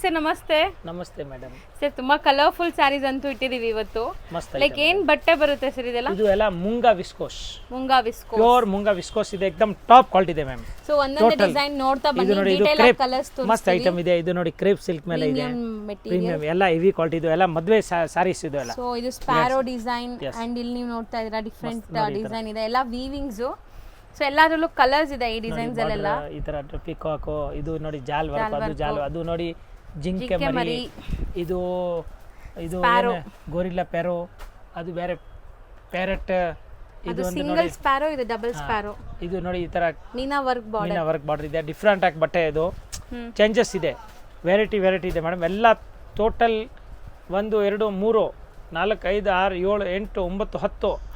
Sir ನಮಸ್ತೆ. ನಮಸ್ತೆ madam. Sir ತುಂಬಾ ಕಲರ್ಫುಲ್ ಸ್ಯಾರೀಸ್ ಅಂತೂ ಇಟ್ಟಿದೀವಿ ಇವತ್ತು. ಲೈಕ್ ಏನ್ ಬಟ್ಟೆ ಬರುತ್ತೆ ಸರ್ ಇದೆಲ್ಲ? ಇದು ಎಲ್ಲ moonga viscose. Moonga viscose. Pure moonga viscose ಇದೆ, एकदम ಟಾಪ್ ಕ್ವಾಲಿಟಿ ಇದೆ ಮ್ಯಾಮ್. ಸೊ ಒಂದೊಂದೇ ಡಿಸೈನ್ ನೋಡ್ತಾ ಬನ್ನಿ, ಡೀಟೇಲ್ ಆಗಿ ಕಲರ್ಸ್ ತೋರಿಸ್ತೀವಿ. ಮಸ್ತ್ ಐಟಮ್ ಇದೆ. ಇದು ನೋಡಿ ಕ್ರೇಪ್ ಸಿಲ್ಕ್ ಮೇಲೆ ಇದೆ, ಪ್ರೀಮಿಯಂ ಎಲ್ಲ ಹೆವಿ ಕ್ವಾಲಿಟಿ. ಇದು ಎಲ್ಲ ಮದುವೆ ಸಾರೀಸ್ ಇದು ಎಲ್ಲ. ಸೊ ಇದು ಸ್ಪ್ಯಾರೋ ಡಿಸೈನ್ ಅಂಡ್ ಇಲ್ಲಿ ನೀವು ನೋಡ್ತಾ ಇದ್ದೀರಾ ಡಿಫರೆಂಟ್ ಡಿಸೈನ್ ಇದೆ, ಎಲ್ಲ ವೀವಿಂಗ್ಸ್. ಸೊ ಎಲ್ಲಾದ್ರಲ್ಲೂ ಕಲರ್ಸ್ ಇದೆ ಈ ಡಿಸೈನ್ಸ್ ಅಲ್ಲೆಲ್ಲ. ಈ ತರ ಪಿಕಾಕ್, ಇದು ನೋಡಿ ಜಾಲ್ ವರ್ಕ್, ಅದು ಜಾಲ್, ಅದು ನೋಡಿ ಜಿಂಕೆ ಮರಿ, ಇದು ಇದು ಗೋರಿಲ್ಲಾ ಪ್ಯಾರೋ, ಅದು ಬೇರೆ ಪ್ಯಾರೆಟ್, ಇದು ಸಿಂಗಲ್ ಸ್ಪ್ಯಾರೋ, ಇದು ಡಬಲ್ ಸ್ಪ್ಯಾರೋ. ಇದು ನೋಡಿ ಈ ತರ ಮೀನಾ ವರ್ಕ್ ಬಾರ್ಡರ್ ಇದೆ. ಡಿಫ್ರೆಂಟ್ ಆಗಿ ಬಟ್ಟೆ ಇದು ಚೇಂಜಸ್ ಇದೆ, ವೆರೈಟಿ ಇದೆ ಮೇಡಮ್. ಎಲ್ಲ ಟೋಟಲ್ 1 2 3 4 5 6 7 8 9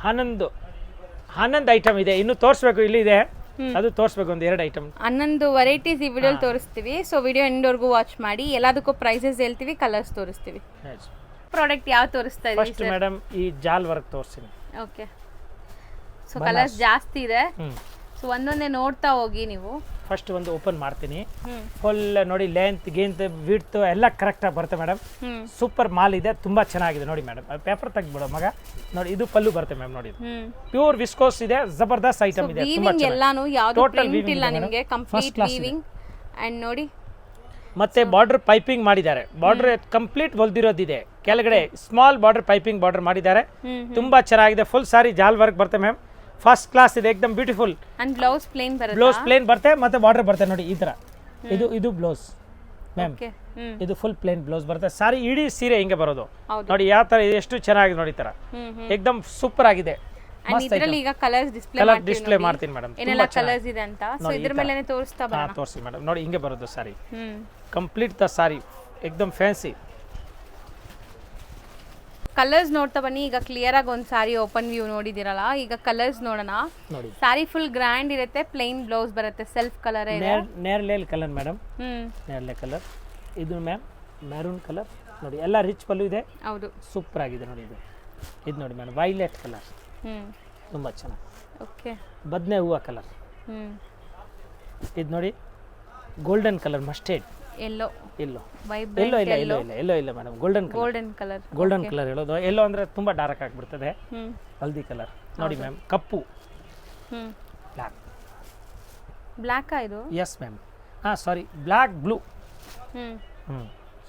10 11 ಐಟಮ್ ಇದೆ. ಇನ್ನು ತೋರಿಸ್ಬೇಕು, ಇಲ್ಲಿ ಇದೆ, ಅದು ತೋರಿಸ್ಬೇಕು. 1 2 ಐಟಮ್ 11 ವೆರೈಟೀಸ್ ಈ ವಿಡಿಯೋಲಿ ತೋರಿಸ್ತೀವಿ. ಸೊ ವಿಡಿಯೋ ಎಂಡ್ವರೆಗೂ ವಾಚ್ ಮಾಡಿ. ಎಲ್ಲದಕ್ಕೂ ಪ್ರೈಸಸ್ ಹೇಳ್ತೀವಿ, ಕಲರ್ಸ್ ತೋರಿಸ್ತೀವಿ. ಪ್ರಾಡಕ್ಟ್ ಯಾವ ತೋರಿಸ್ತಾ ಇದ್ದೀವಿ ಫಸ್ಟ್ ಮೇಡಮ್? ಈ ಜಾಲ್ ವರ್ಕ್ ತೋರಿಸ್ತೀನಿ. ಓಕೆ. ಸೊ ಕಲರ್ಸ್ ಜಾಸ್ತಿ ಇದೆ, ಸೊ ಒಂದೊಂದೇ ನೋಡ್ತಾ ಹೋಗಿ ನೀವು. ಫಸ್ಟ್ ಒಂದು ಓಪನ್ ಮಾಡ್ತೀನಿ. ಫುಲ್ ನೋಡಿ, ಲೆಂತ್ ಗೇಂತ್ ವಿಡ್ತ್ ಎಲ್ಲ ಕರೆಕ್ಟಾಗಿ ಬರುತ್ತೆ ಮೇಡಮ್. ಸೂಪರ್ ಮಾಲ್ ಇದೆ, ತುಂಬಾ ಚೆನ್ನಾಗಿದೆ ನೋಡಿ ಮೇಡಮ್. ಪೇಪರ್ ತೆಗ್ಬಿಡೋ ಮಗ. ನೋಡಿ ಇದು ಪಲ್ಲು ಬರುತ್ತೆ ಮ್ಯಾಮ್. ನೋಡಿ ಪ್ಯೂರ್ ವಿಸ್ಕೋಸ್ ಇದೆ, ಜಬರ್ದಸ್ತ್ ಐಟಮ್ ಇದೆ. ಎಲ್ಲಾನು ಯಾವುದು ಪ್ರಿಂಟ್ ಇಲ್ಲ ನಿಮಗೆ, ಕಂಪ್ಲೀಟ್ ವೀವಿಂಗ್. ಅಂಡ್ ನೋಡಿ ಮತ್ತೆ ಬಾರ್ಡರ್ ಪೈಪಿಂಗ್ ಮಾಡಿದ್ದಾರೆ. ಬಾರ್ಡರ್ ಕಂಪ್ಲೀಟ್ ಹೊಲ್ದಿರೋದಿದೆ. ಕೆಳಗಡೆ ಸ್ಮಾಲ್ ಬಾರ್ಡರ್ ಪೈಪಿಂಗ್ ಬಾರ್ಡರ್ ಮಾಡಿದ್ದಾರೆ, ತುಂಬಾ ಚೆನ್ನಾಗಿದೆ. ಫುಲ್ ಸಾರಿ ಜಾಲ್ ವರ್ಕ್ ಬರುತ್ತೆ ಮ್ಯಾಮ್, ಫಸ್ಟ್ ಕ್ಲಾಸ್ ಇದೆ, एकदम ಬ್ಯೂಟಿಫುಲ್. ಅಂಡ್ ಬ್ಲೌಸ್ ಪ್ಲೇನ್ ಬರುತ್ತೆ. ಬ್ಲೌಸ್ ಪ್ಲೇನ್ ಬರುತ್ತೆ, ಮತ್ತೆ ಬಾರ್ಡರ್ ಬರುತ್ತೆ ನೋಡಿ ಈ ತರ. ಇದು ಬ್ಲೌಸ್ ಮ್ಯಾಮ್, ಇದು ಫುಲ್ ಪ್ಲೇನ್ ಬ್ಲೌಸ್ ಬರುತ್ತೆ. ಸಾರಿ ಇಡೀ ಸೀರೆ ಹಿಂಗೆ ಬರೋದು ನೋಡಿ. ಯಾವ ತರ ಎಷ್ಟು ಚೆನ್ನಾಗಿದೆ ನೋಡಿ, ಈ ತರ एकदम ಸೂಪರ್ ಆಗಿದೆ. ಇದರಲ್ಲಿ ಈಗ ಕಲರ್ ಡಿಸ್ಪ್ಲೇ ಮಾಡ್ತೀನಿ ಮೇಡಮ್, ಏನೆಲ್ಲ ಕಲರ್ಸ್ ಇದೆ ಅಂತ. ಸೊ ಇದರ ಮೇಲೆನೇ ತೋರಿಸ್ತಾ ಬರೋಣ. ತೋರಿಸಿ ಮೇಡಮ್. ನೋಡಿ ಹಿಂಗೆ ಬರೋದು ಸಾರಿ, ಕಂಪ್ಲೀಟ್ ದ ಸಾರಿ, एकदम ಫ್ಯಾನ್ಸಿ. ಕಲರ್ಸ್ ನೋಡ್ತಾ ಬನ್ನಿ. ಈಗ ಕ್ಲಿಯರ್ ಆಗಿ ಒಂದು ಸಾರಿ ಓಪನ್ ವ್ಯೂ ನೋಡಿದಿರಲ್ಲ, ಈಗ ಕಲರ್ಸ್ ನೋಡೋಣ. ಸಾರಿ ಫುಲ್ ಗ್ರ್ಯಾಂಡ್ ಇರುತ್ತೆ, ಪ್ಲೇನ್ ಬ್ಲೌಸ್ ಬರುತ್ತೆ, ಸೆಲ್ಫ್ ಕಲರ್ ಇದೆ. Nerle colour madam, Nerle colour. ಇದು ಮ್ಯಾಮ್ ಮೆರೂನ್ ಕಲರ್ ನೋಡಿ, ಎಲ್ಲ ರಿಚ್ ಪಲ್ಲು ಇದೆ. ಹೌದು, ಸೂಪರ್ ಆಗಿದೆ ನೋಡಿ. ಇದು ನೋಡಿ ಮೇಡಮ್, ವೈಲೆಟ್ ಕಲರ್, ತುಂಬಾ ಚೆನ್ನಾಗಿ. ಓಕೆ. ಬದನೆ ಹೂವು ಕಲರ್. ಇದು ನೋಡಿ ಗೋಲ್ಡನ್ ಕಲರ್, ಮಸ್ಟರ್ಡ್ ಎಲ್ಲೋ ಇಲ್ಲ ಮೇಡಮ್, ಗೋಲ್ಡನ್ ಕಲರ್ ಹೇಳೋದು. ಎಲ್ಲೋ ಅಂದ್ರೆ ತುಂಬಾ ಡಾರ್ಕ್ ಆಗಿಬಿಡ್ತದೆ. ಹಲ್ದಿ ಕಲರ್ ನೋಡಿ ಮ್ಯಾಮ್, ಕಪ್ಪು, ಬ್ಲ್ಯಾಕ್ ಇದು. ಎಸ್ ಮ್ಯಾಮ್, ಸಾರಿ ಬ್ಲ್ಯಾಕ್ ಬ್ಲೂ.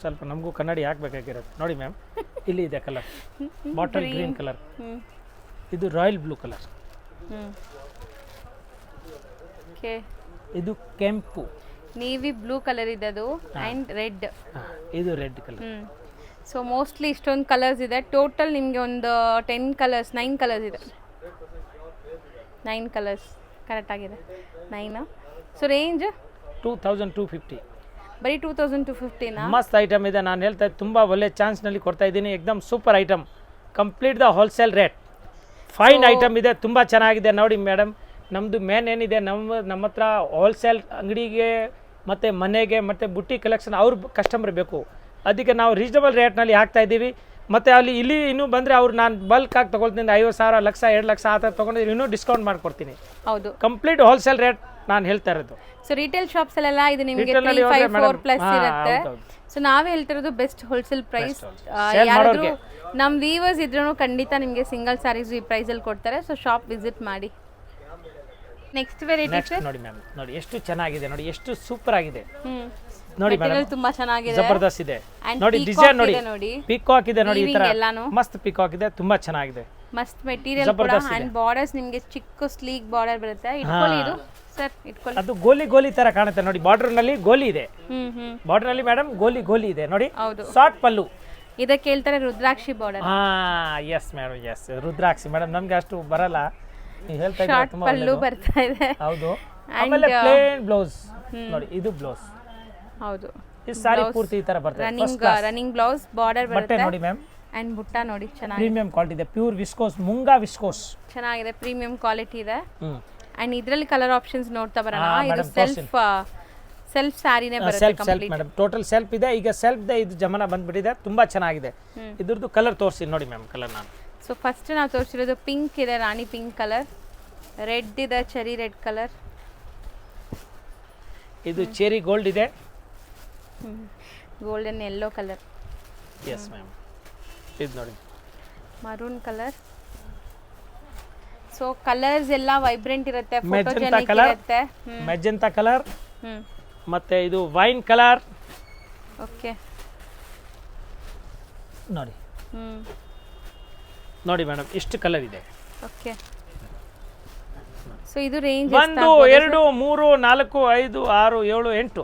ಸ್ವಲ್ಪ ನಮಗೂ ಕನ್ನಡಿ ಹಾಕ್ಬೇಕಾಗಿರುತ್ತೆ ನೋಡಿ ಮ್ಯಾಮ್. ಇಲ್ಲಿ ಇದೆ ಕಲರ್, ಬಾಟಲ್ ಗ್ರೀನ್ ಕಲರ್. ಇದು ರಾಯಲ್ ಬ್ಲೂ ಕಲರ್. ಇದು ಕೆಂಪು, ನೇವಿ ಬ್ಲೂ ಕಲರ್ ಇದೆ ಅದು, ಅಂಡ್ ರೆಡ್. ಇದು ರೆಡ್ ಕಲರ್. ಸೊ ಮೋಸ್ಟ್ಲಿ ಇಷ್ಟೊಂದು ಕಲರ್ಸ್ ಇದೆ. ಟೋಟಲ್ ನಿಮಗೆ ಒಂದು 9 ಕಲರ್ಸ್ ಇದೆ. 9 ಕಲರ್ಸ್ ಕರೆಕ್ಟ್ ಆಗಿದೆ, 9. So range 2250. ಬರೀ 2250. ಮಸ್ತ್ ಐಟಮ್ ಇದೆ. ನಾನು ಹೇಳ್ತಾ ಇದ್ದೆ, ತುಂಬ ಒಳ್ಳೆ ಚಾನ್ಸ್ನಲ್ಲಿ ಕೊಡ್ತಾ ಇದ್ದೀನಿ. एकदम super item, complete the wholesale rate. Fine item ಇದೆ, ತುಂಬ ಚೆನ್ನಾಗಿದೆ ನೋಡಿ ಮೇಡಮ್. ನಮ್ಮದು ಮೇನ್ ಏನಿದೆ, ನಮ್ಮ ಹತ್ರ ಹೋಲ್ಸೇಲ್ ಅಂಗಡಿಗೆ ಮತ್ತು ಮನೆಗೆ ಮತ್ತು ಬುಟ್ಟಿ ಕಲೆಕ್ಷನ್ ಅವ್ರ ಕಸ್ಟಮರ್ ಬೇಕು. ಅದಕ್ಕೆ ನಾವು ರೀಸನಬಲ್ ರೇಟ್ನಲ್ಲಿ ಹಾಕ್ತಾ ಇದ್ದೀವಿ. ಮತ್ತು ಇಲ್ಲಿ ಇನ್ನೂ ಬಂದರೆ ಅವ್ರು ನಾನು ಬಲ್ಕ್ ಆಗಿ ತೊಗೊಳ್ತೀನಿ, 50,000 ಲಕ್ಷ 2 ಲಕ್ಷ ಆ ಥರ ತೊಗೊಂಡಿದ್ರೆ ಇನ್ನೂ ಡಿಸ್ಕೌಂಟ್ ಮಾಡಿಕೊಡ್ತೀನಿ. ಹೌದು, ಕಂಪ್ಲೀಟ್ ಹೋಲ್ಸೇಲ್ ರೇಟ್ ನಾನು ಹೇಳ್ತಾ ಇರೋದು. ಸೊ ರಿಟೇಲ್ ಶಾಪ್ಸಲ್ಲೆಲ್ಲ ಇದು ನಿಮಗೆ 3-5-4 ಪ್ಲಸ್ ಇರುತ್ತೆ. ಸೊ ನಾವೇ ಹೇಳ್ತಿರೋದು ಬೆಸ್ಟ್ ಹೋಲ್ಸೇಲ್ ಪ್ರೈಸ್. ಯಾರಾದರೂ ನಮ್ಮ ವ್ಯೂವರ್ಸ್ ಇದ್ರೂ ಖಂಡಿತ ನಿಮಗೆ ಸಿಂಗಲ್ ಸ್ಯಾರೀಸ್ ಈ ಪ್ರೈಸಲ್ಲಿ ಕೊಡ್ತಾರೆ. ಸೊ ಶಾಪ್ ವಿಸಿಟ್ ಮಾಡಿ. ನೆಕ್ಸ್ಟ್ ವೆರೈಟಿ ನೋಡಿ ಮ್ಯಾಮ್, ನೋಡಿ ಎಷ್ಟು ಚೆನ್ನಾಗಿದೆ ನೋಡಿ, ಎಷ್ಟು ಸೂಪರ್ ಆಗಿದೆ ನೋಡಿ ಮೇಡಮ್. ತುಂಬಾ ಚೆನ್ನಾಗಿದೆ, ಜಬರ್ದಸ್ತ್ ಇದೆ ನೋಡಿ. ಡಿಸೈನ್ ನೋಡಿ, ಪಿಕಾಕ್ ಇದೆ ನೋಡಿ, ಈ ತರ ಮಸ್ತ್ ಪಿಕಾಕ್ ಇದೆ, ತುಂಬಾ ಚೆನ್ನಾಗಿದೆ. ಮಸ್ತ್ ಮೆಟೀರಿಯಲ್ ಕೂಡ. ಅಂಡ್ ಬಾರ್ಡರ್ಸ್ ನಿಮಗೆ ಚಿಕ್ಕ ಸ್ಲೀಕ್ ಬಾರ್ಡರ್ ಬರುತ್ತೆ. ಇಟ್ಕೊಳ್ಳಿ ಇದು ಸರ್, ಇಟ್ಕೊಳ್ಳಿ. ಅದು ಗೋಲಿ ತರ ಕಾಣುತ್ತೆ ನೋಡಿ. ಬಾರ್ಡರ್ ನಲ್ಲಿ ಗೋಲಿ ಇದೆ, ಬಾರ್ಡರ್ ನಲ್ಲಿ ಮೇಡಮ್ ಗೋಲಿ ಇದೆ ನೋಡಿ. ಶಾರ್ಟ್ ಪಲ್ಲು. ಇದಕ್ಕೆ ಹೇಳ್ತಾರೆ ರುದ್ರಾಕ್ಷಿ ಬಾರ್ಡರ್. ಎಸ್ ಮೇಡಮ್, ಎಸ್ ರುದ್ರಾಕ್ಷಿ ಮೇಡಮ್. ನಮ್ಗೆ ಅಷ್ಟು ಬರಲ್ಲ, ನೀವು ಹೇಳ್ತಾ ಶಾರ್ಟ್ ಪಲ್ಲು ಬರ್ತಾ ಇದೆ. ಹೌದು. ಆಮೇಲೆ ಪ್ಲೇನ್ ಬ್ಲೌಸ್ ನೋಡಿ, ಇದು ಬ್ಲೌಸ್. ಹೌದು, ಈ ಸಾರಿ ಪೂರ್ತಿ ಈ ತರ ಬರ್ತದೆ. ರನ್ನಿಂಗ್ ಬ್ಲೌಸ್ ಬಾರ್ಡರ್ ಬರುತ್ತೆ ನೋಡಿ ಮ್ಯಾಮ್. ಅಂಡ್ ಬುಟ್ಟ ನೋಡಿ ಚೆನ್ನಾಗಿದೆ, ಪ್ರೀಮಿಯಂ ಕ್ವಾಲಿಟಿ ಇದೆ. ಪ್ಯೂರ್ ವಿಸ್ಕೋಸ್, ಮುಂಗಾ ವಿಸ್ಕೋಸ್ ಚೆನ್ನಾಗಿದೆ, ಪ್ರೀಮಿಯಂ ಕ್ವಾಲಿಟಿ ಇದೆ. ಅಂಡ್ ಇದರಲ್ಲಿ ಕಲರ್ ಆಪ್ಷನ್ಸ್ ನೋಡ್ತಾ ಬರೋಣ. ಇದು ಸೆಲ್ಫ್ ಸ್ಯಾರಿನೇ ಬರುತ್ತೆ ಕಂಪ್ಲೀಟ್ ಮೇಡಮ್. ಟೋಟಲ್ ಸೆಲ್ಫ್ ಇದೆ. ಈಗ ಸೆಲ್ಫ್ ದ ಇದು ಜಮಾನ ಬಂದ್ಬಿಟ್ಟಿದೆ, ತುಂಬಾ ಚೆನ್ನಾಗಿದೆ. ಇದ್ರದ್ದು ಕಲರ್ ತೋರಿಸಿ ನೋಡಿ ಮ್ಯಾಮ್, ಕಲರ್ ನಾನು. ಸೊ ಫಸ್ಟ್ ನಾವು ತೋರಿಸಿರೋದು ಪಿಂಕ್ ಇದೆ, ರಾಣಿ ಪಿಂಕ್ ಕಲರ್. ರೆಡ್ ಇದೆ, ಚೆರಿ ರೆಡ್ ಕಲರ್. ಇದು ಚೆರಿ ಗೋಲ್ಡ್ ಇದೆ. Golden yellow colour, yes ma'am. ಇದು ನೋಡಿ ಮರೂನ್ ಕಲರ್. ಸೊ ಕಲರ್ಸ್ ಎಲ್ಲ ವೈಬ್ರೆಂಟ್ ಇರುತ್ತೆ, ಮೆಜೆಂಟಾ ಫೋಟೋಜೆನಿಕ್ ಕಲರ್, ಇರುತ್ತೆ. ಮೆಜೆಂಟಾ ಕಲರ್, ಹ್ಮ್ ಮತ್ತೆ ಇದು ವೈನ್ ಕಲರ್ ಓಕೆ. ನೋಡಿ. ಹ್ಮ್ ನೋಡಿ ಮೇಡಮ್ ಇಷ್ಟು ಕಲರ್ ಇದೆ. ಓಕೆ. ಸೊ ಇದು ರೇಂಜ್ 1 2 3 4 5 6 7 8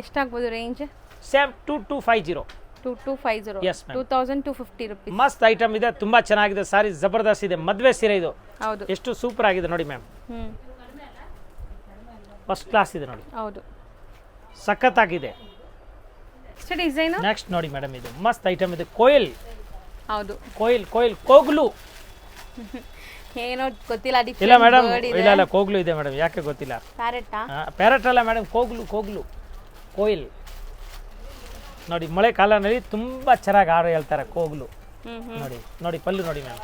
ಎಷ್ಟಾಗ್ಬೋದು range? Same 2250. 2250. Yes, ma'am. 2250 rupees. ಮಸ್ತ್ ಐಟಮ್ ಇದೆ, ತುಂಬಾ ಚೆನ್ನಾಗಿದೆ ಸಾರಿ, ಜಬರ್ದಸ್ತ್ ಇದೆ. ಮದುವೆ ಸೀರೆ ಇದು, ಹೌದು. ಎಷ್ಟು ಸೂಪರ್ ಆಗಿದೆ ನೋಡಿ ಮ್ಯಾಮ್, ಫಸ್ಟ್ ಕ್ಲಾಸ್ ಇದೆ ನೋಡಿ, ಹೌದು. ಸಖತ್ತಾಗಿದೆ. Next design. ನೆಕ್ಸ್ಟ್ ನೋಡಿ ಮೇಡಮ್, ಇದು ಮಸ್ತ್ ಐಟಮ್ ಇದೆ. ಕೋಯಿಲ್, ಹೌದು. ಕೋಯಿಲ್ ಕೋಯಿಲ್ ಕೋಗ್ಲು ಏನೋ ಗೊತ್ತಿಲ್ಲ. ಇಲ್ಲ ಮೇಡಮ್, ಇಲ್ಲ ಕೋಗ್ಲು ಇದೆ ಮೇಡಮ್, ಯಾಕೆ ಗೊತ್ತಿಲ್ಲ. ಪ್ಯಾರೆಟಾ? ಪ್ಯಾರೆಟ್ ಅಲ್ಲ ಮೇಡಮ್, ಕೋಗ್ಲು ಕೋಗ್ಲು ಕೋಯಿಲ್. ನೋಡಿ ಮಳೆಗಾಲದಲ್ಲಿ ತುಂಬಾ ಚೆನ್ನಾಗಿ ಹಾಡು ಹೇಳ್ತಾರೆ ಕೋಗ್ಲು. ನೋಡಿ ನೋಡಿ ಪಲ್ಲು ನೋಡಿ ಮ್ಯಾಮ್.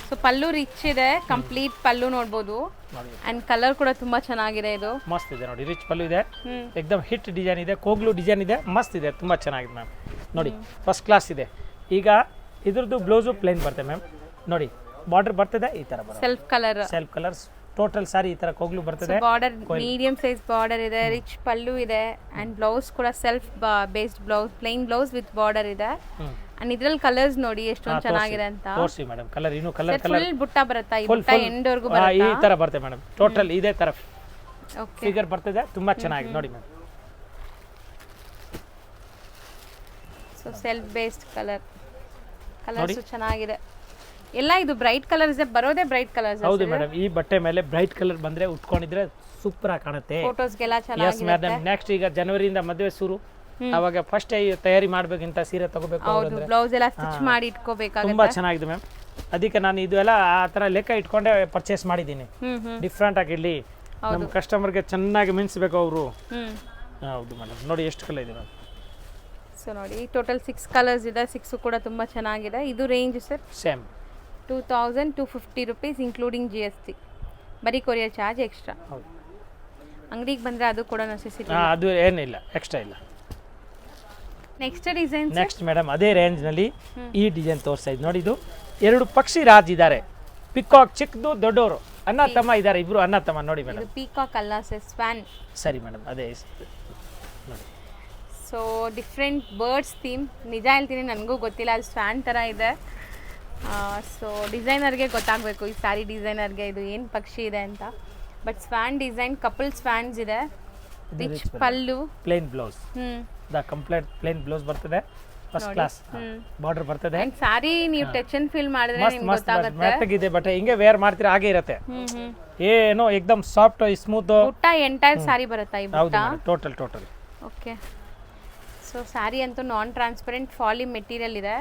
ಸೊ ಪಲ್ಲು ರಿಚ್ ಇದೆ, ಕಂಪ್ಲೀಟ್ ಪಲ್ಲು ನೋಡ್ಬೋದು. ನೋಡಿ ಅಂಡ್ ಕಲರ್ ಕೂಡ ತುಂಬಾ ಚೆನ್ನಾಗಿದೆ. ಇದು ಮಸ್ತ್ ಇದೆ ನೋಡಿ, ರಿಚ್ ಪಲ್ಲು ಇದೆ, ಎಕ್ದಮ್ ಹಿಟ್ ಡಿಸೈನ್ ಇದೆ, ಕೋಗ್ಲು ಡಿಸೈನ್ ಇದೆ, ಮಸ್ತ್ ಇದೆ, ತುಂಬಾ ಚೆನ್ನಾಗಿದೆ ಮ್ಯಾಮ್. ನೋಡಿ ಫಸ್ಟ್ ಕ್ಲಾಸ್ ಇದೆ. ಈಗ ಇದ್ರದ್ದು ಬ್ಲೌಸು ಪ್ಲೇನ್ ಬರುತ್ತೆ ಮ್ಯಾಮ್. ನೋಡಿ ಬಾರ್ಡರ್ ಬರ್ತದೆ ಈ ತರ ಬರುತ್ತೆ, self colour, self colours total sari ಈ ತರ ಕೋಗ್ಲು ಬರ್ತದೆ. ಬಾರ್ಡರ್ ಮೀಡಿಯಂ ಸೈಜ್ ಬಾರ್ಡರ್ ಇದೆ, ರಿಚ್ ಪಲ್ಲು ಇದೆ, ಅಂಡ್ ಬ್ಲೌಸ್ ಕೂಡ self based blouse, plain blouse with border ಇದೆ. ಅಂಡ್ ಇದ್ರಲ್ಲಿ ಕಲರ್ಸ್ ನೋಡಿ ಎಷ್ಟೊಂದು ಚೆನ್ನಾಗಿದೆ ಅಂತ. ತೋರಿಸಿ ಮೇಡಮ್ ಕಲರ್, ಇನ್ನು ಕಲರ್ ಫುಲ್ ಬುಟ್ಟ ಬರುತ್ತಾ? ಈ ಬುಟ್ಟ ಎಂಡ್ ವರೆಗೂ ಬರುತ್ತಾ? ಈ ತರ ಬರುತ್ತೆ ಮೇಡಮ್, ಟೋಟಲ್ ಇದೇ ತರ ಓಕೆ. ಫಿಗರ್ ಬರ್ತದೆ, ತುಂಬಾ ಚೆನ್ನಾಗಿದೆ ನೋಡಿ ma'am. So self based colours ಚೆನ್ನಾಗಿದೆ ಎಲ್ಲ. ಇದು ಬ್ರೈಟ್ ಕಲರ್ಸ್ ಬರೋದೇ ಬ್ರೈಟ್ ಕಲರ್ಸ್. ಹೌದು ಮೇಡಮ್, ಈ ಬಟ್ಟೆ ಮೇಲೆ ಬ್ರೈಟ್ ಕಲರ್ ಬಂದ್ರೆ ಉಟ್ಕೊಂಡಿದ್ರೆ ಸೂಪರ್ ಆಗಿ ಕಾಣುತ್ತೆ, ಫೋಟೋಸ್ಗೆಲ್ಲ ಎಸ್ ಚೆನ್ನಾಗಿದೆ. ಮೇಡಮ್. ನೆಕ್ಸ್ಟ್ ಈಗ ಜನವರಿಯಿಂದ ಮದುವೆ ಶುರು, ಅವಾಗ ಫಸ್ಟ್ ತಯಾರಿ ಮಾಡ್ಬೇಕಿಂತ ಸೀರೆ ತಗೋಬೇಕು ಹೌದು, ಅಂದ್ರೆ ಬ್ಲೌಸ್ ಎಲ್ಲ ಸ್ಟಿಚ್ ಮಾಡಿ ಇಟ್ಕೋಬೇಕಾಗುತ್ತೆ. ತುಂಬಾ ಚೆನ್ನಾಗಿದೆ ಮ್ಯಾಮ್. ಅದಕ್ಕೆ ನಾನು ಇದು ಎಲ್ಲ ಆ ತರ ಲೆಕ್ಕ ಇಟ್ಕೊಂಡೆ ಪರ್ಚೇಸ್ ಮಾಡಿದ್ದೀನಿ, ಡಿಫ್ರೆಂಟ್ ಆಗಿರ್ಲಿ, ನಮ್ಮ ಕಸ್ಟಮರ್ಗೆ ಚೆನ್ನಾಗಿ ಮಿನ್ಸ್ಬೇಕು ಅವರು. ಹೌದು ಮೇಡಮ್. ನೋಡಿ ಎಷ್ಟು ಕಲರ್ ಇದೆ ಮ್ಯಾಮ್. ಸೊ ನೋಡಿ ಟೋಟಲ್ 6 ಕಲರ್ಸ್ ಇದೆ, 6 ಕೂಡ ತುಂಬಾ ಚೆನ್ನಾಗಿದೆ. ಇದು range sir same 2250 rupees including GST. ಬರೀ ಕೊರಿಯರ್ ಚಾರ್ಜ್ ಎಕ್ಸ್ಟ್ರಾ. ಹೌದು. ಅಂಗಡಿಗೆ ಬಂದರೆ ಅದು ಕೂಡ ನೆಸೆಸಿಟಿ. ಅದು ಏನಿಲ್ಲ, ಎಕ್ಸ್ಟ್ರಾ ಇಲ್ಲ. Next design. ನೆಕ್ಸ್ಟ್ ಮೇಡಮ್ ಅದೇ ರೇಂಜ್ನಲ್ಲಿ ಈ ಡಿಸೈನ್ ತೋರಿಸ್ತಾ ಇದ್ದು ನೋಡಿ. ಇದು 2 ಪಕ್ಷಿ ರಾಜ್ ಇದ್ದಾರೆ, ಪಿಕಾಕ್, ಚಿಕ್ಕದು ದೊಡ್ಡವರು, ಅಣ್ಣ ತಮ್ಮ ಇದ್ದಾರೆ, ಇಬ್ರು ಅಣ್ಣ ತಮ್ಮ. ನೋಡಿ ಮೇಡಮ್, ಇದು ಪೀಕಾಕ್ ಅಲ್ಲ ಸರ್, ಸ್ವಾನ್. ಸರಿ ಮೇಡಮ್, ಅದೇ ನೋಡಿ. So different birds theme. ನಿಜ ಹೇಳ್ತೀನಿ, ನನಗೂ ಗೊತ್ತಿಲ್ಲ, ಅದು ಸ್ವಾನ್ ಥರ ಇದೆ. ಸೊ ಡಿಸೈನರ್ಗೆ ಗೊತ್ತಾಗಬೇಕು, ಈ ಸ್ಯಾರಿ ಡಿಸೈನರ್ಗೆ ಇದು ಏನು ಪಕ್ಷಿ ಇದೆ ಅಂತ. ಬಟ್ ಸ್ವಾನ್ ಡಿಸೈನ್, ಕಪಲ್ ಸ್ವಾನ್ಸ್ ಇದೆ, rich pallu, plain blouse, the complete plain blouse ಬರ್ತದೆ, ಫಸ್ಟ್ ಕ್ಲಾಸ್ ಬಾರ್ಡರ್ ಬರ್ತದೆ. ಸ್ಯಾರಿ ನೀವು ಟಚ್ ಅಂಡ್ ಫೀಲ್ ಮಾಡಿದ್ರೆ ನಿಮ್ಗೆ ಗೊತ್ತಾಗುತ್ತೆ. ಮೆತ್ತಗಿದೆ ಬಟ್ಟೆ, ಹಿಂಗೆ ವೇರ್ ಮಾಡ್ತೀರಾ ಹಾಗೆ ಇರುತ್ತೆ, ಏನೋ ಎಕ್ದಮ್ ಸಾಫ್ಟ್ ಸ್ಮೂತ್. ಬುಟ್ಟ ಎಂಟೈರ್ ಸ್ಯಾರಿ ಬರುತ್ತಾ ಈ ಬುಟ್ಟ? ಟೋಟಲ್. ಓಕೆ. ಸೊ ಸ್ಯಾರಿ ಅಂತೂ ನಾನ್ ಟ್ರಾನ್ಸ್ಪರೆಂಟ್ ಫಾಲಿ ಮೆಟೀರಿಯಲ್ ಇದೆ.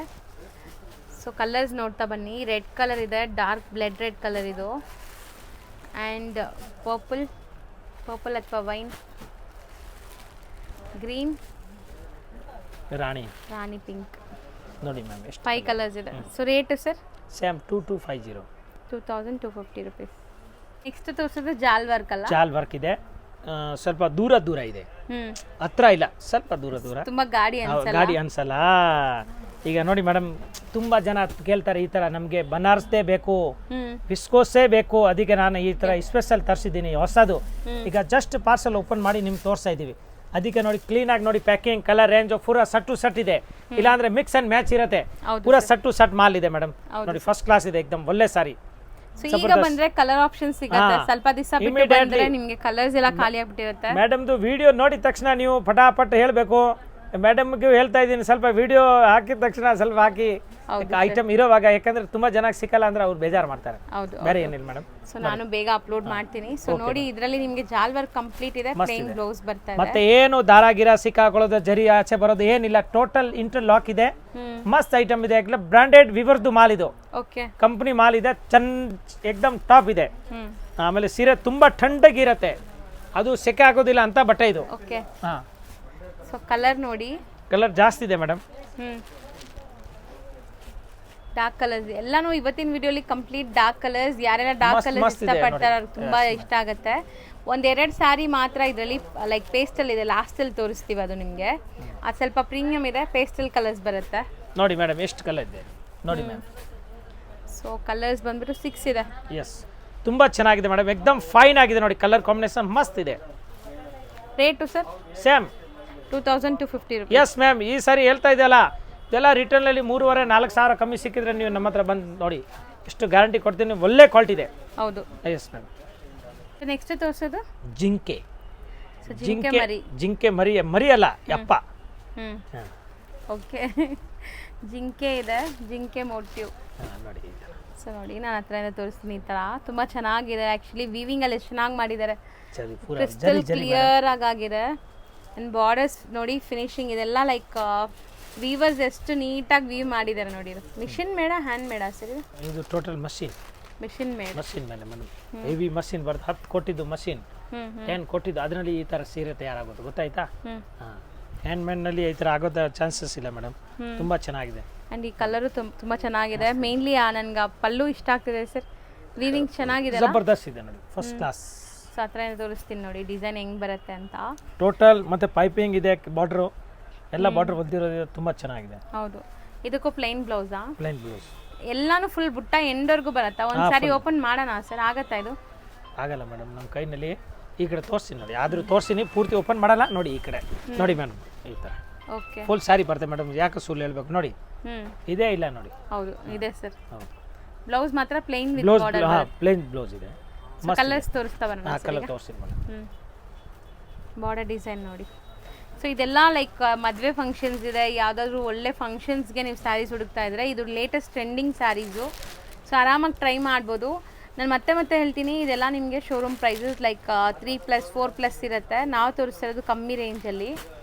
ಸೊ ಕಲರ್ಸ್ ನೋಡ್ತಾ ಬನ್ನಿ. ರೆಡ್ ಕಲರ್ ಇದೆ, ಡಾರ್ಕ್ ಬ್ಲಡ್ ರೆಡ್ ಕಲರ್ ಇದು, ಆ್ಯಂಡ್ ಪರ್ಪಲ್ ಅಥವಾ ವೈನ್, ಗ್ರೀನ್, ರಾಣಿ ಪಿಂಕ್. ನೋಡಿ ಮ್ಯಾಮ್ ಎಷ್ಟು 5 ಕಲರ್ಸ್ ಇದೆ. So rate sir same 2250, 2250 rupees. Next ತೋರಿಸೋದು ಜಾಲ್ ವರ್ಕ್ ಅಲ್ಲ? ಜಾಲ್ ವರ್ಕ್ ಇದೆ, ಸ್ವಲ್ಪ ದೂರ ಇದೆ, ಹತ್ರ ಇಲ್ಲ, ಸ್ವಲ್ಪ ದೂರ. ತುಂಬಾ ಗಾಡಿ ಅನ್ಸಲ್ಲ. ಈಗ ನೋಡಿ ಮೇಡಮ್, ತುಂಬಾ ಜನ ಕೇಳ್ತಾರೆ ಈ ತರ, ನಮಗೆ ಬನಾರಸ್ದೇ ಬೇಕು, ವಿಸ್ಕೋಸೇ ಬೇಕು. ಅದಕ್ಕೆ ನಾನು ಈ ತರ ಸ್ಪೆಷಲ್ ತರಿಸಿದ್ದೀನಿ ಹೊಸದು. ಈಗ ಜಸ್ಟ್ ಪಾರ್ಸಲ್ ಓಪನ್ ಮಾಡಿ ನಿಮ್ಗೆ ತೋರಿಸ್ತಾ ಇದ್ದೀವಿ. ಅದಕ್ಕೆ ನೋಡಿ ಕ್ಲೀನ್ ಆಗಿ ನೋಡಿ, ಪ್ಯಾಕಿಂಗ್, ಕಲರ್, ರೇಂಜ್ ಪೂರಾ ಸಟ್ ಇದೆ, ಇಲ್ಲಾಂದ್ರೆ ಮಿಕ್ಸ್ ಅಂಡ್ ಮ್ಯಾಚ್ ಇರುತ್ತೆ. ಪೂರಾ ಸಟ್ ಮಾಲ್ ಇದೆ ಮೇಡಮ್. ನೋಡಿ ಫಸ್ಟ್ ಕ್ಲಾಸ್ ಇದೆ, ಎಕ್ದಮ್ ಒಳ್ಳೆ ಸಾರಿ. ಸೊ ಈಗ ಬಂದ್ರೆ ಕಲರ್ ಆಪ್ಷನ್ ಸಿಗುತ್ತೆ, ಸ್ವಲ್ಪ ದಿವಸ ಬಿಟ್ಟು ಬಂದ್ರೆ ನಿಮಗೆ ಕಲರ್ಸ್ ಎಲ್ಲ ಖಾಲಿ ಆಗ್ಬಿಟ್ಟಿರುತ್ತೆ. ಮೇಡಮ್ದು ವಿಡಿಯೋ ನೋಡಿದ ತಕ್ಷಣ ನೀವು ಪಟಾಪಟ್ ಹೇಳಬೇಕು. ಮೇಡಮ್ಗೆ ಹೇಳ್ತಾ ಇದ್ದೀನಿ, ಸ್ವಲ್ಪ ವಿಡಿಯೋ ಹಾಕಿದ ತಕ್ಷಣ ಸ್ವಲ್ಪ ಹಾಕಿ ಐಟಮ್ ಇರೋವಾಗ, ಯಾಕಂದ್ರೆ ತುಂಬಾ ಜನಕ್ಕೆ ಸಿಕ್ಕಲ್ಲ ಅಂದ್ರೆ ಅವ್ರು ಬೇಜಾರು ಮಾಡ್ತಾರೆ. ಬೇರೆ ಏನಿಲ್ಲ ಮೇಡಮ್. ಸೊ ನಾನು ಬೇಗ ಅಪ್ಲೋಡ್ ಮಾಡ್ತೀನಿ. ಸೊ ನೋಡಿ, ಇದರಲ್ಲಿ ನಿಮಗೆ ಜಾಲ್ ವರ್ಕ್ ಕಂಪ್ಲೀಟ್ ಇದೆ, ಪ್ಲೇನ್ ಬ್ಲೌಸ್ ಬರ್ತಾ ಮತ್ತೆ ಏನು ದಾರ ಗಿರ ಸಿಕ್ಕಾಕೊಳ್ಳೋದು, ಜರಿ ಆಚೆ ಬರೋದು ಏನಿಲ್ಲ, ಟೋಟಲ್ ಇಂಟರ್ ಲಾಕ್ ಇದೆ, ಮಸ್ತ್ ಐಟಮ್ ಇದೆ. ಬ್ರಾಂಡೆಡ್ ವಿವರ್ದು ಮಾಲ್ ಇದು, ಓಕೆ, ಕಂಪನಿ ಮಾಲ್ ಇದೆ, ಎಕ್ದಮ್ ಟಾಪ್ ಇದೆ. ಆಮೇಲೆ ಸೀರೆ ತುಂಬಾ ಥಂಡಗಿರತ್ತೆ, ಅದು ಸೆಕೆ ಆಗೋದಿಲ್ಲ ಅಂತ ಬಟ್ಟೆ ಇದು. ಓಕೆ. ಸೊ ಕಲರ್ ನೋಡಿ, ಕಲರ್ ಜಾಸ್ತಿ ಇದೆ ಮೇಡಮ್. ಡಾರ್ಕ್ ಕಲರ್ಸ್ ಎಲ್ಲಾನು ಇವತ್ತಿನ ವಿಡಿಯೋಲಿ ಕಂಪ್ಲೀಟ್ ಡಾರ್ಕ್ ಕಲರ್ಸ್. ಯಾರೆಲ್ಲ ಡಾರ್ಕ್ ಕಲರ್ಸ್ ಇಷ್ಟಪಡ್ತಾರೆ ಅವ್ರಿಗೆ ತುಂಬಾ ಇಷ್ಟ ಆಗುತ್ತೆ. ಒಂದೆರಡು ಸ್ಯಾರಿ ಮಾತ್ರ ಇದರಲ್ಲಿ ಲೈಕ್ ಪೇಸ್ಟಲ್ ಇದೆ, ಲಾಸ್ಟಲ್ಲಿ ತೋರಿಸ್ತೀವಿ ಅದು ನಿಮಗೆ. ಅದು ಸ್ವಲ್ಪ ಪ್ರೀಮಿಯಮ್ ಇದೆ, ಪೇಸ್ಟಲ್ ಕಲರ್ಸ್ ಬರುತ್ತೆ ನೋಡಿ ಮೇಡಮ್, ಎಷ್ಟು ಕಲರ್ ಇದೆ ನೋಡಿ ಮ್ಯಾಮ್. ಸೊ ಕಲರ್ಸ್ ಬಂದ್ಬಿಟ್ಟು 6 ಇದೆ. ಎಸ್, ತುಂಬ ಚೆನ್ನಾಗಿದೆ ಮೇಡಮ್, ಎಕ್ದಮ್ ಫೈನ್ ಆಗಿದೆ ನೋಡಿ, ಕಲರ್ ಕಾಂಬಿನೇಷನ್ ಮಸ್ತ್ ಇದೆ. Rate sir same 2250 rupees. Yes ma'am, ಈ ಸಾರಿ ಹೇಳ್ತಾ ಇದೆಯಲ್ಲ ಇದೆಲ್ಲ ರಿಟರ್ನಲ್ಲಿ 3,500-4 ಸಾವಿರ ಕಮ್ಮಿ ಸಿಕ್ಕಿದ್ರೆ ನೀವು ನಮ್ಮ ಹತ್ರ ಬಂದು ನೋಡಿ, ಎಷ್ಟು ಗ್ಯಾರಂಟಿ ಕೊಡ್ತೀನಿ, ಒಳ್ಳೆ ಕ್ವಾಲಿಟಿ ಇದೆ. ಹೌದು. Yes ma'am. ನೆಕ್ಸ್ಟ್ ತೋರಿಸೋದು ಜಿಂಕೆ. ಸೊ ಜಿಂಕೆ ಮರಿ. ಜಿಂಕೆ ಮರಿ ಅಲ್ಲ ಯಪ್ಪ. ಓಕೆ ಜಿಂಕೆ ಇದೆ, ಜಿಂಕೆ ಮೋಟಿವ್. ನೋಡಿ ಸೊ ನೋಡಿ ನಾನು ಹತ್ರನೇ ತೋರಿಸ್ತೀನಿ. ಈ ಥರ ತುಂಬ ಚೆನ್ನಾಗಿದೆ. ಆ್ಯಕ್ಚುಲಿ ವೀವಿಂಗಲ್ಲಿ ಎಷ್ಟು ಚೆನ್ನಾಗಿ ಮಾಡಿದ್ದಾರೆ, ಕ್ರಿಸ್ಟಲ್ ಕ್ಲಿಯರ್ ಆಗಿದೆ. ಆ್ಯಂಡ್ ಬಾರ್ಡರ್ಸ್ ನೋಡಿ, ಫಿನಿಶಿಂಗ್ ಇದೆಲ್ಲ ಲೈಕ್ ವೀವರ್ಸ್ ಎಷ್ಟು ನೀಟಾಗಿ ವೀವ್ ಮಾಡಿದ್ದಾರೆ ನೋಡಿ. ಇದು ಮಿಷಿನ್ ಮೇಡ ಹ್ಯಾಂಡ್ ಮೇಡ ಸರ್? ಇದು total machine. Machine made. Machine ಮೇಲೆ ಮೇಡಮ್, ಹೆವಿ ಮಷೀನ್ ಬರ್ತದೆ. 10 ಕೊಟ್ಟಿದ್ದು ಮಷೀನ್, 10 ಕೊಟ್ಟಿದ್ದು, ಅದರಲ್ಲಿ ಈ ಥರ ಸೀರೆ ತಯಾರಾಗೋದು, ಗೊತ್ತಾಯ್ತಾ? ಹಾಂ, ಹ್ಯಾಂಡ್ ಮೇಡ್ನಲ್ಲಿ ಈ ಥರ ಆಗೋದ ಚಾನ್ಸಸ್ ಇಲ್ಲ ಮೇಡಮ್, ತುಂಬ ಚೆನ್ನಾಗಿದೆ. ಆ್ಯಂಡ್ ಈ ಕಲರು ತುಂಬ ಚೆನ್ನಾಗಿದೆ. ಮೇನ್ಲಿ ನನಗೆ ಪಲ್ಲು ಇಷ್ಟ ಆಗ್ತಿದೆ ಸರ್, ವೀವಿಂಗ್ ಚೆನ್ನಾಗಿದೆ, ಜಬರ್ದಸ್ತ್ ಇದೆ ನೋಡಿ, ಫಸ್ಟ್ ಕ್ಲಾಸ್. ಸೊ ಹತ್ರ ತೋರಿಸ್ತೀನಿ ನೋಡಿ ಡಿಸೈನ್ ಹೆಂಗೆ ಬರುತ್ತೆ ಅಂತ. ಟೋಟಲ್ ಮತ್ತು ಪೈಪಿಂಗ್ ಇದೆ, ಬಾರ್ಡ್ರು ಎಲ್ಲ ಬಾರ್ಡ್ರ್ ಹೊಲ್ದಿರೋದು ತುಂಬ ಚೆನ್ನಾಗಿದೆ. ಹೌದು. ಇದಕ್ಕೂ ಪ್ಲೈನ್ ಬ್ಲೌಸಾ? Plain blouse. ಎಲ್ಲಾನು ಫುಲ್ ಬುಟ್ಟ ಎಂಡ್ವರೆಗೂ ಬರುತ್ತಾ? ಒಂದು ಸಾರಿ ಓಪನ್ ಮಾಡೋಣ ಸರ್, ಆಗತ್ತಾ ಇದು? ಆಗಲ್ಲ ಮೇಡಮ್, ನಮ್ಮ ಕೈನಲ್ಲಿ ಈ ಕಡೆ ತೋರಿಸ್ತೀನಿ ನೋಡಿ, ಆದರೂ ತೋರಿಸ್ತೀನಿ, ಪೂರ್ತಿ ಓಪನ್ ಮಾಡಲ್ಲ ನೋಡಿ. ಈ ಕಡೆ ನೋಡಿ ಮೇಡಮ್, ಈ ಥರ ಓಕೆ ಫುಲ್ ಸ್ಯಾರಿ ಬರ್ತದೆ ಮೇಡಮ್. ಯಾಕೆ ಸುಳ್ಳು ಹೇಳ್ಬೇಕು ನೋಡಿ, ಇದೇ ಇಲ್ಲ ನೋಡಿ. ಹೌದು ಇದೆ ಸರ್. ಹೌದು. ಬ್ಲೌಸ್ ಮಾತ್ರ ಪ್ಲೈನ್ ವಿತ್ ಬ್ಲೌಸ್, ಬಾರ್ಡರ್. ಹಾಂ ಪ್ಲೈನ್ ಬ್ಲೌಸ್ ಇದೆ. ಕಲರ್ಸ್ ತೋರಿಸ್ತಾ ಬರೋಣ. ಕಲರ್ ತೋರಿಸ್ತೀನಿ ಮೇಡಮ್. ಬಾರ್ಡರ್ ಡಿಸೈನ್ ನೋಡಿ. ಸೊ ಇದೆಲ್ಲ ಲೈಕ್ ಮದುವೆ ಫಂಕ್ಷನ್ಸ್ ಇದೆ, ಯಾವುದಾದ್ರೂ ಒಳ್ಳೆ ಫಂಕ್ಷನ್ಸ್ಗೆ ನೀವು ಸ್ಯಾರೀಸ್ ಹುಡುಕ್ತಾ ಇದ್ರೆ ಇದು ಲೇಟೆಸ್ಟ್ ಟ್ರೆಂಡಿಂಗ್ ಸ್ಯಾರೀಸು. ಸೊ ಆರಾಮಾಗಿ ಟ್ರೈ ಮಾಡ್ಬೋದು. ನಾನು ಮತ್ತೆ ಹೇಳ್ತೀನಿ, ಇದೆಲ್ಲ ನಿಮಗೆ ಶೋರೂಮ್ ಪ್ರೈಸಸ್ ಲೈಕ್ 3+, 4+ ಇರುತ್ತೆ. ನಾವು ತೋರಿಸ್ತಾ ಇರೋದು ಕಮ್ಮಿ ರೇಂಜಲ್ಲಿ.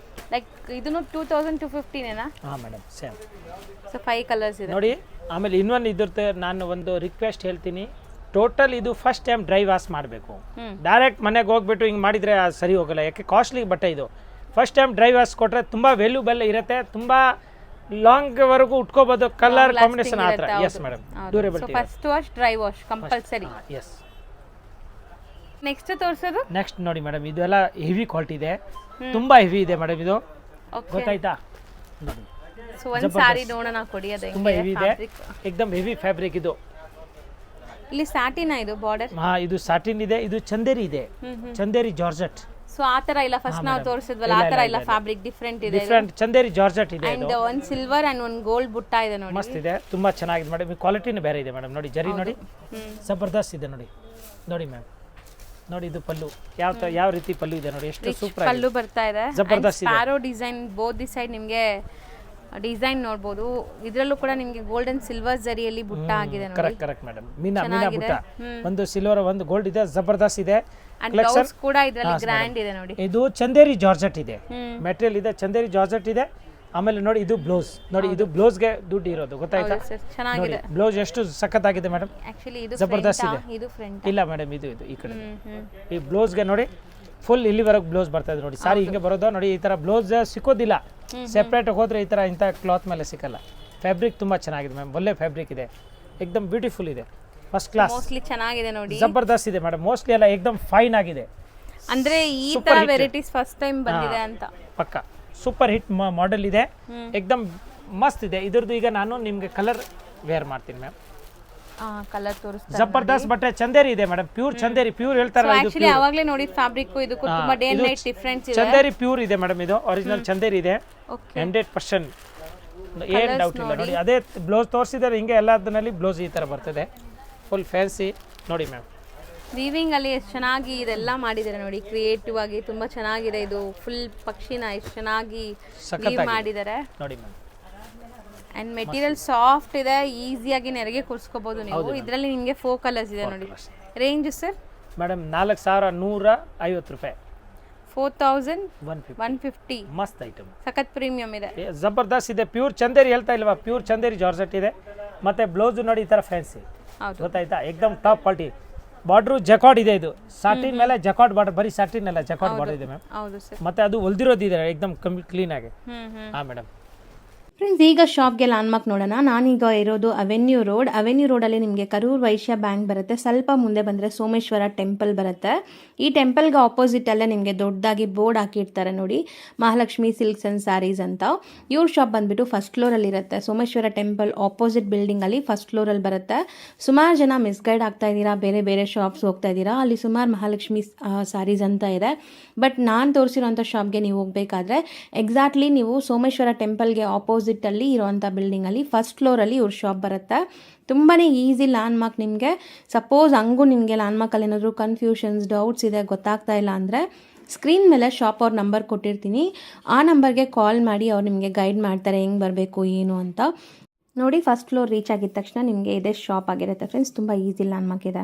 ಲೈಕ್ ಇದನ್ನು 2250 ಹಾಂ ಮೇಡಮ್, ಸೇಮ್. ಸೊ 5 ಕಲರ್ಸ್ ಇದೆ ನೋಡಿ. ಆಮೇಲೆ ಇನ್ನೊಂದು ಇದಿರುತ್ತೆ, ನಾನು ಒಂದು ರಿಕ್ವೆಸ್ಟ್ ಹೇಳ್ತೀನಿ, ಟೋಟಲ್ ಇದು ಫಸ್ಟ್ ಟೈಮ್ ಡ್ರೈ ವಾಶ್ ಮಾಡಬೇಕು. ಡೈರೆಕ್ಟ್ ಮನೆಗೆ ಹೋಗ್ಬಿಟ್ಟು ಹಿಂಗೆ ಮಾಡಿದರೆ ಸರಿ ಹೋಗಲ್ಲ, ಯಾಕೆ ಕಾಸ್ಟ್ಲಿ ಬಟ್ಟೆ ಇದು. ಫಸ್ಟ್ ಟೈಮ್ ಡ್ರೈ ವಾಶ್ ಕೊಟ್ಟರೆ ತುಂಬ ವ್ಯಾಲ್ಯೂಬಲ್ ಇರುತ್ತೆ, ತುಂಬ ಲಾಂಗ್ವರೆಗೂ ಉಟ್ಕೋಬೋದು, ಕಲರ್ ಕಾಂಬಿನೇಷನ್ ಆ ಥರ. Yes madam, durability. First wash, dry wash compulsory. Yes. Next ತೋರಿಸೋದು. ನೆಕ್ಸ್ಟ್ ನೋಡಿ ಮೇಡಮ್, ಇದೆಲ್ಲ ಹೆವಿ ಕ್ವಾಲಿಟಿ ಇದೆ, ತುಂಬ ಹೆವಿ ಇದೆ ಮೇಡಮ್ ಇದು, ಗೊತ್ತಾಯ್ತಾ? ನೋಡಿ, ಸೊ ಒಂದು ಸಾರಿ ನೋಡೋಣ ಕೊಡಿ. ಅದು ತುಂಬ ಹೆವಿ ಇದೆ, ಏಕದಮ್ ಹೆವಿ ಫ್ಯಾಬ್ರಿಕ್ ಇದು. ಇಲ್ಲಿ ಸ್ಯಾಟಿನ್ ಇದು ಬಾರ್ಡರ್. ಹಾಂ, ಇದು ಸ್ಯಾಟಿನ್ ಇದೆ, ಇದು ಚಂದೇರಿ ಇದೆ, ಚಂದೇರಿ ಜಾರ್ಜೆಟ್. ಸೊ ಆ ಥರ ಇಲ್ಲ, ಫಸ್ಟ್ ನಾವು ತೋರಿಸಿದ್ವಲ್ಲ ಆ ಥರ ಇಲ್ಲ, ಫ್ಯಾಬ್ರಿಕ್ ಡಿಫ್ರೆಂಟ್ ಇದೆ. ಡಿಫ್ರೆಂಟ್ ಚಂದೇರಿ ಜಾರ್ಜೆಟ್ ಇದೆ. ಅಂಡ್ ಒಂದು ಸಿಲ್ವರ್ ಅಂಡ್ ಒಂದು ಗೋಲ್ಡ್ ಬುಟ್ಟ ಇದೆ ನೋಡಿ, ಮಸ್ತ್ ಇದೆ, ತುಂಬಾ ಚೆನ್ನಾಗಿದೆ ಮೇಡಮ್. ಕ್ವಾಲಿಟಿನೇ ಬೇರೆ ಇದೆ ಮೇಡಮ್. ನೋಡಿ ಜರಿ ನೋಡಿ, ಜಬರ್ದಸ್ತ್ ಇದೆ ನೋಡಿ. ನೋಡಿ ಮ್ಯಾಮ್, ನೋಡಿ ಇದು ಪಲ್ಲು, ಯಾವ ರೀತಿ ಪಲ್ಲು ಇದೆ ನೋಡಿ, ಎಷ್ಟು ಸೂಪರ್ ಪಲ್ಲು ಬರ್ತಾ ಇದೆ. ಜಬರ್ದಸ್ತ್ ಇದೆ. Sparrow design both the side ನಿಮಗೆ ಡಿಸೈನ್ ನೋಡಬಹುದು. ಇದರಲ್ಲೂ ಕೂಡ ನಿಮಗೆ ಗೋಲ್ಡ್ ಅಂಡ್ ಸಿಲ್ವರ್ ಜರಿಯಲ್ಲಿ ಬುಟ್ಟ ಆಗಿದೆ ನೋಡಿ. Correct madam. ಮೀನಾ ಬುಟ್ಟ, ಒಂದು ಸಿಲ್ವರ್ ಒಂದು ಗೋಲ್ಡ್ ಇದೆ, ಜಬರ್ದಸ್ತ್ ಇದೆ. ಅಂಡ್ ಬ್ಲೌಸ್ ಕೂಡ ಇದರಲ್ಲಿ ಗ್ರ್ಯಾಂಡ್ ಇದೆ ನೋಡಿ. ಇದು ಚಂದೇರಿ ಜಾರ್ಜೆಟ್ ಇದೆ, ಮೆಟೀರಿಯಲ್ ಇದೆ, ಚಂದೇರಿ ಜಾರ್ಜೆಟ್ ಇದೆ. ಆಮೇಲೆ ನೋಡಿ ಇದು ಬ್ಲೌಸ್, ನೋಡಿ ಇದು ಬ್ಲೌಸ್ಗೆ ದುಡ್ಡು ಇರೋದು, ಗೊತ್ತಾಯ್ತಾ? ಚೆನ್ನಾಗಿದೆ ಬ್ಲೌಸ್, ಎಷ್ಟು ಸಖತ್ತಾಗಿದೆ ಮೇಡಮ್. ಆಕ್ಚುಲಿ ಇದು ಜಬರ್ದಸ್ತ್ ಇದೆ. ಇದು ಫ್ರಂಟ್ ಇಲ್ಲ ಮೇಡಮ್, ಇದು ಈ ಕಡೆ ಈ ಬ್ಲೌಸ್ಗೆ ನೋಡಿ ಫುಲ್ ಇಲ್ಲಿವರೆಗೆ ಬ್ಲೌಸ್ ಬರ್ತಾ ಇದೆ ನೋಡಿ. ಸಾರಿ ಹಿಂಗೆ ಬರೋದು ನೋಡಿ, ಈ ಥರ ಬ್ಲೌಸ್ ಸಿಕ್ಕೋದಿಲ್ಲ, ಸೆಪ್ರೇಟ್ ಹೋದ್ರೆ ಈ ಥರ ಇಂಥ ಕ್ಲಾತ್ ಮೇಲೆ ಸಿಕ್ಕಲ್ಲ. ಫ್ಯಾಬ್ರಿಕ್ ತುಂಬ ಚೆನ್ನಾಗಿದೆ ಮ್ಯಾಮ್, ಒಳ್ಳೆ ಫ್ಯಾಬ್ರಿಕ್ ಇದೆ, ಏಕದಮ್ ಬ್ಯೂಟಿಫುಲ್ ಇದೆ, ಫಸ್ಟ್ ಕ್ಲಾಸ್. ಮೋಸ್ಟ್ಲಿ ಚೆನ್ನಾಗಿದೆ ನೋಡಿ, ಜಬರ್ದಸ್ತ್ ಇದೆ ಮೇಡಮ್. ಮೋಸ್ಟ್ಲಿ ಎಲ್ಲ ಏಕದಮ್ ಫೈನ್ ಆಗಿದೆ, ಅಂದ್ರೆ ಈ ತರ ವೆರೈಟೀಸ್ ಫಸ್ಟ್ ಟೈಮ್ ಬಂದಿದೆ ಅಂತ. ಪಕ್ಕ ಸೂಪರ್ ಹಿಟ್ ಮಾಡೆಲ್ ಇದೆ, ಏಕದಮ್ ಮಸ್ತ್ ಇದೆ. ಇದ್ರದ್ದು ಈಗ ನಾನು ನಿಮಗೆ ಕಲರ್ ವೇರ್ ಮಾಡ್ತೀನಿ ಮ್ಯಾಮ್. ಕಲರ್ ತೋರಿಸ್ತಾರೆ. ಜಬರ್ದಸ್ತ್ ಬಟ್ಟೆ, ಚಂದೇರಿ ಇದೆ ಮೇಡಮ್, ಪ್ಯೂರ್ ಚಂದೇರಿ, ಪ್ಯೂರ್ ಹೇಳ್ತಾರೆ. ಆಕ್ಚುಲಿ ಅವಾಗಲೇ ನೋಡಿ ಫ್ಯಾಬ್ರಿಕ್ ಇದಕ್ಕೂ ತುಂಬಾ ಡೇ ಅಂಡ್ ನೈಟ್ ಡಿಫರೆನ್ಸ್ ಇದೆ. ಚಂದೇರಿ ಪ್ಯೂರ್ ಇದೆ ಮೇಡಮ್, ಇದು ಒರಿಜಿನಲ್ ಚಂದೇರಿ ಇದೆ, 100%, ಏನು ಡೌಟ್ ಇಲ್ಲ ನೋಡಿ. ಅದೇ ಬ್ಲೌಸ್ ತೋರಿಸಿದರೆ ಹಿಂಗೆ ಎಲ್ಲದರಲ್ಲಿ ಬ್ಲೌಸ್ ಈ ಥರ ಬರ್ತದೆ, ಫುಲ್ ಫ್ಯಾನ್ಸಿ ನೋಡಿ ಮ್ಯಾಮ್. ವೀವಿಂಗ್ ಅಲ್ಲಿ ಎಷ್ಟು ಚೆನ್ನಾಗಿ ಇದೆಲ್ಲ ಮಾಡಿದ್ದಾರೆ ನೋಡಿ, ಕ್ರಿಯೇಟಿವ್ ಆಗಿ ತುಂಬಾ ಚೆನ್ನಾಗಿದೆ. ಇದು ಫುಲ್ ಪಕ್ಷಿನ ಎಷ್ಟು ಚೆನ್ನಾಗಿ ವೀವ್ ಮಾಡಿದ್ದಾರೆ ನೋಡಿ ಮ್ಯಾಮ್. ಅಂಡ್ ಮೆಟೀರಿಯಲ್ ಸಾಫ್ಟ್ ಇದೆ, ಈಸಿಯಾಗಿ ನೆರಿಗೆ ಕೂರಿಸ್ಕೋಬಹುದು ನೀವು. ಇದರಲ್ಲಿ ನಿಮಗೆ 4 ಕಲರ್ಸ್ ಇದೆ ನೋಡಿ. ರೇಂಜ್ ಸರ್ ಮೇಡಮ್ 4150 ರೂಪಾಯಿ, 4150. ಮಸ್ತ್ ಐಟಮ್, ಸಖತ್ ಪ್ರೀಮಿಯಂ ಇದೆ, ಜಬರ್ದಸ್ತ್ ಇದೆ. ಪ್ಯೂರ್ ಚಂದೇರಿ ಹೇಳ್ತಾ ಇಲ್ವಾ, ಪ್ಯೂರ್ ಚಂದೇರಿ ಜಾರ್ಜೆಟ್ ಇದೆ. ಮತ್ತೆ ಬ್ಲೌಸ್ ನೋಡಿ ಈ ಥರ ಫ್ಯಾನ್ಸಿ, ಗೊತ್ತಾಯ್ತಾ? ಏಕದಮ್ ಟಾಪ್ ಕ್ವಾಲಿಟಿ. ಬಾರ್ಡ್ರು ಜಕಾರ್ಡ್ ಇದೆ, ಇದು ಸಾಟಿನ್ ಮೇಲೆ ಜಕಾರ್ಡ್ ಬಾರ್ಡರ್, ಬರೀ ಸಾಟಿನ್ ಅಲ್ಲ ಜಕಾರ್ಡ್ ಬಾರ್ಡರ್ ಇದೆ ಮ್ಯಾಮ್. ಹೌದು ಸರ್. ಮತ್ತೆ ಅದು ಹೊಲ್ದಿರೋದಿದೆ ಏಕದಮ್ ಕ್ಲೀನ್ ಆಗಿ. ಹಾಂ ಮೇಡಮ್. ಫ್ರೆಂಡ್ಸ್, ಈಗ ಶಾಪ್ಗೆ ಲ್ಯಾಂಡ್ಮಾರ್ಕ್ ನೋಡೋಣ. ನಾನೀಗ ಇರೋದು ಅವೆನ್ಯೂ ರೋಡಲ್ಲಿ ನಿಮಗೆ ಕರೂರ್ ವೈಶ್ಯ ಬ್ಯಾಂಕ್ ಬರುತ್ತೆ. ಸ್ವಲ್ಪ ಮುಂದೆ ಬಂದರೆ ಸೋಮೇಶ್ವರ ಟೆಂಪಲ್ ಬರುತ್ತೆ. ಈ ಟೆಂಪಲ್ಗೆ ಆಪೋಸಿಟಲ್ಲೇ ನಿಮಗೆ ದೊಡ್ಡದಾಗಿ ಬೋರ್ಡ್ ಹಾಕಿರ್ತಾರೆ ನೋಡಿ, ಮಹಾಲಕ್ಷ್ಮಿ ಸಿಲ್ಕ್ಸ್ ಆ್ಯಂಡ್ ಸ್ಯಾರೀಸ್ ಅಂತ. ಇವ್ರ ಶಾಪ್ ಬಂದುಬಿಟ್ಟು ಫಸ್ಟ್ ಫ್ಲೋರಲ್ಲಿ ಇರುತ್ತೆ. ಸೋಮೇಶ್ವರ ಟೆಂಪಲ್ ಆಪೋಸಿಟ್ ಬಿಲ್ಡಿಂಗಲ್ಲಿ ಫಸ್ಟ್ ಫ್ಲೋರಲ್ಲಿ ಬರುತ್ತೆ. ಸುಮಾರು ಜನ ಮಿಸ್ಗೈಡ್ ಆಗ್ತಾ ಇದ್ದೀರಾ, ಬೇರೆ ಬೇರೆ ಶಾಪ್ಸ್ ಹೋಗ್ತಾ ಇದ್ದೀರಾ. ಅಲ್ಲಿ ಸುಮಾರು ಮಹಾಲಕ್ಷ್ಮಿ ಸ್ಯಾರೀಸ್ ಅಂತ ಇದೆ. ಬಟ್ ನಾನು ತೋರಿಸಿರೋಂಥ ಶಾಪ್ಗೆ ನೀವು ಹೋಗಬೇಕಾದ್ರೆ ಎಕ್ಸಾಕ್ಟ್ಲಿ ನೀವು ಸೋಮೇಶ್ವರ ಟೆಂಪಲ್ಗೆ ಆಪೋಸಿಟಲ್ಲಿ ಇರೋವಂಥ ಬಿಲ್ಡಿಂಗಲ್ಲಿ ಫಸ್ಟ್ ಫ್ಲೋರಲ್ಲಿ ಇವ್ರ ಶಾಪ್ ಬರುತ್ತೆ. ತುಂಬಾ ಈಸಿ ಲ್ಯಾಂಡ್ಮಾರ್ಕ್ ನಿಮಗೆ. ಸಪೋಸ್ ಹಂಗೂ ನಿಮಗೆ ಲ್ಯಾಂಡ್ಮಾರ್ಕಲ್ಲಿ ಏನಾದರೂ ಕನ್ಫ್ಯೂಷನ್ಸ್, ಡೌಟ್ಸ್ ಇದೆ, ಗೊತ್ತಾಗ್ತಾ ಇಲ್ಲ ಅಂದರೆ ಸ್ಕ್ರೀನ್ ಮೇಲೆ ಶಾಪ್ ಅವ್ರ ನಂಬರ್ ಕೊಟ್ಟಿರ್ತೀನಿ. ಆ ನಂಬರ್ಗೆ ಕಾಲ್ ಮಾಡಿ ಅವ್ರು ನಿಮಗೆ ಗೈಡ್ ಮಾಡ್ತಾರೆ ಹೆಂಗೆ ಬರಬೇಕು ಏನು ಅಂತ. ನೋಡಿ, ಫಸ್ಟ್ ಫ್ಲೋರ್ ರೀಚ್ ಆಗಿದ ತಕ್ಷಣ ನಿಮಗೆ ಇದೇ ಶಾಪ್ ಆಗಿರುತ್ತೆ ಫ್ರೆಂಡ್ಸ್. ತುಂಬ ಈಸಿ ಲ್ಯಾಂಡ್ಮಾರ್ಕ್ ಇದೆ.